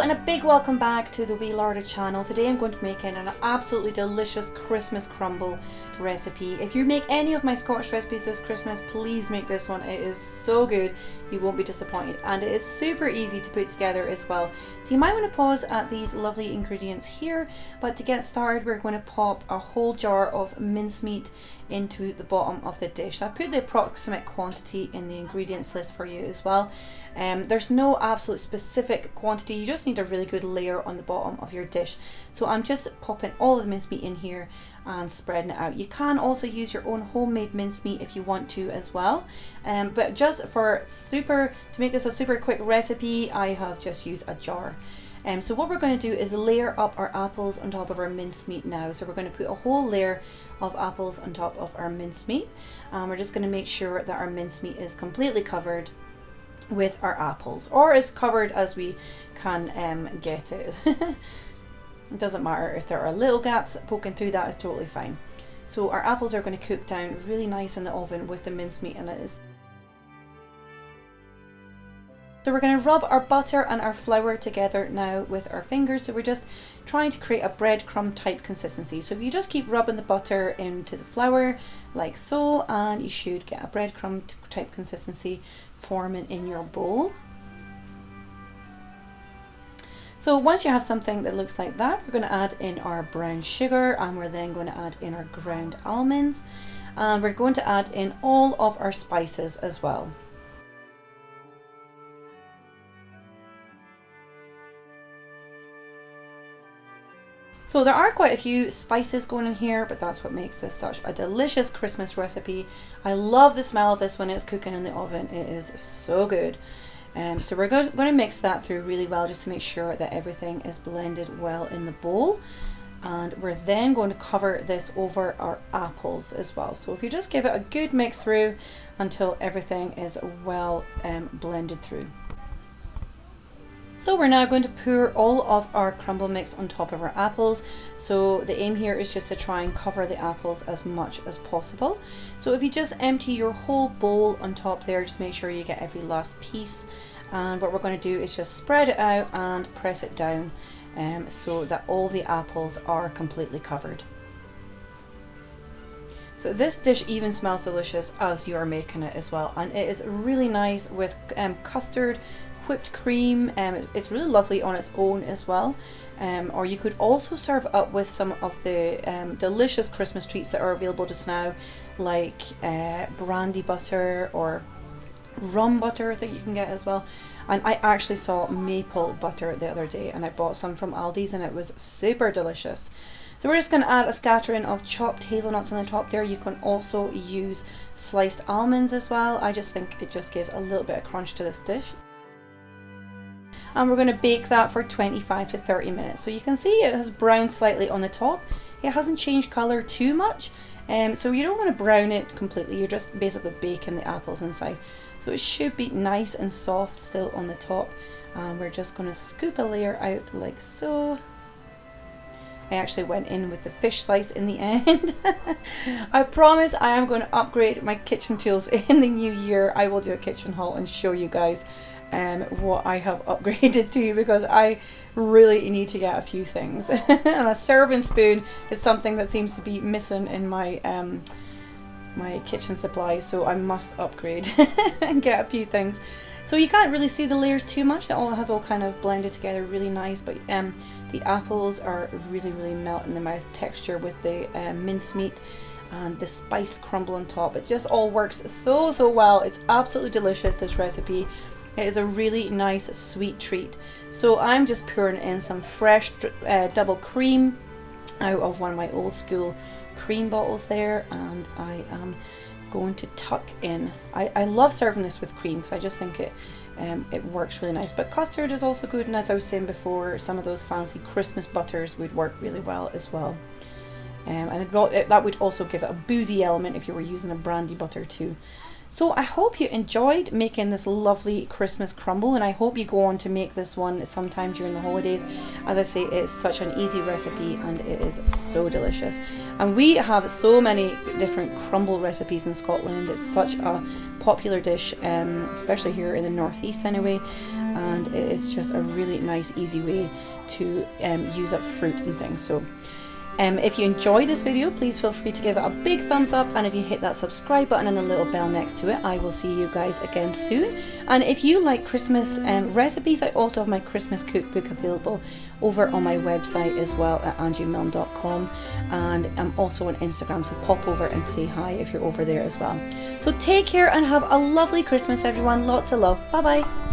and a big welcome back to the Wee Larder channel. Today I'm going to be making an absolutely delicious Christmas crumble recipe. If you make any of my Scottish recipes this Christmas, please make this one. It is so good, you won't be disappointed, and it is super easy to put together as well. So you might want to pause at these lovely ingredients here, but to get started we're going to pop a whole jar of mincemeat into the bottom of the dish. I put the approximate quantity in the ingredients list for you as well. There's no absolute specific quantity, you just need a really good layer on the bottom of your dish. So I'm just popping all of the mincemeat in here and spreading it out. You can also use your own homemade mincemeat if you want to as well, but just to make this a super quick recipe, I have just used a jar. So what we're going to do is layer up our apples on top of our mincemeat now. So we're going to put a whole layer of apples on top of our mincemeat. We're just going to make sure that our mincemeat is completely covered with our apples, or as covered as we can get it. It doesn't matter if there are little gaps poking through, that is totally fine. So our apples are going to cook down really nice in the oven with the mincemeat in it. So we're going to rub our butter and our flour together now with our fingers. So we're just trying to create a breadcrumb type consistency. So if you just keep rubbing the butter into the flour like so, and you should get a breadcrumb type consistency forming in your bowl. So once you have something that looks like that, we're going to add in our brown sugar, and we're then going to add in our ground almonds, and we're going to add in all of our spices as well. So there are quite a few spices going in here, but that's what makes this such a delicious Christmas recipe. I love the smell of this when it's cooking in the oven. It is so good. So we're going to mix that through really well just to make sure that everything is blended well in the bowl. And we're then going to cover this over our apples as well. So if you just give it a good mix through until everything is well blended through. So we're now going to pour all of our crumble mix on top of our apples. So the aim here is just to try and cover the apples as much as possible. So if you just empty your whole bowl on top there, just make sure you get every last piece. And what we're going to do is just spread it out and press it down so that all the apples are completely covered. So this dish even smells delicious as you are making it as well, and it is really nice with custard, whipped cream. It's really lovely on its own as well, or you could also serve it up with some of the delicious Christmas treats that are available just now, like brandy butter or rum butter that you can get as well. And I actually saw maple butter the other day, and I bought some from Aldi's, and it was super delicious. So we're just going to add a scattering of chopped hazelnuts on the top there. You can also use sliced almonds as well. I just think it just gives a little bit of crunch to this dish. And we're going to bake that for 25 to 30 minutes. So you can see it has browned slightly on the top. It hasn't changed color too much. So you don't want to brown it completely. You're just basically baking the apples inside. So it should be nice and soft still on the top. And we're just going to scoop a layer out like so. I actually went in with the fish slice in the end. I promise I am going to upgrade my kitchen tools in the new year. I will do a kitchen haul and show you guys what I have upgraded to, because I really need to get a few things. And a serving spoon is something that seems to be missing in my my kitchen supplies, so I must upgrade and get a few things. So you can't really see the layers too much. It all has kind of blended together really nice, but the apples are really melt in the mouth texture with the mincemeat and the spiced crumble on top. It just all works so well. It's absolutely delicious, this recipe. It is a really nice sweet treat. So I'm just pouring in some fresh double cream out of one of my old school cream bottles there, and I am going to tuck in. I love serving this with cream because I just think it works really nice, but custard is also good, and as I was saying before, some of those fancy Christmas butters would work really well as well. And that would also give it a boozy element if you were using a brandy butter too. So I hope you enjoyed making this lovely Christmas crumble, and I hope you go on to make this one sometime during the holidays. As I say, it's such an easy recipe and it is so delicious. And we have so many different crumble recipes in Scotland. It's such a popular dish, especially here in the northeast anyway. and it is just a really nice, easy way to use up fruit and things. So if you enjoyed this video, please feel free to give it a big thumbs up, and if you hit that subscribe button and the little bell next to it, I will see you guys again soon. And if you like Christmas recipes, I also have my Christmas cookbook available over on my website as well at angiemilne.com, and I'm also on Instagram, so pop over and say hi if you're over there as well. So take care and have a lovely Christmas, everyone. Lots of love. Bye bye.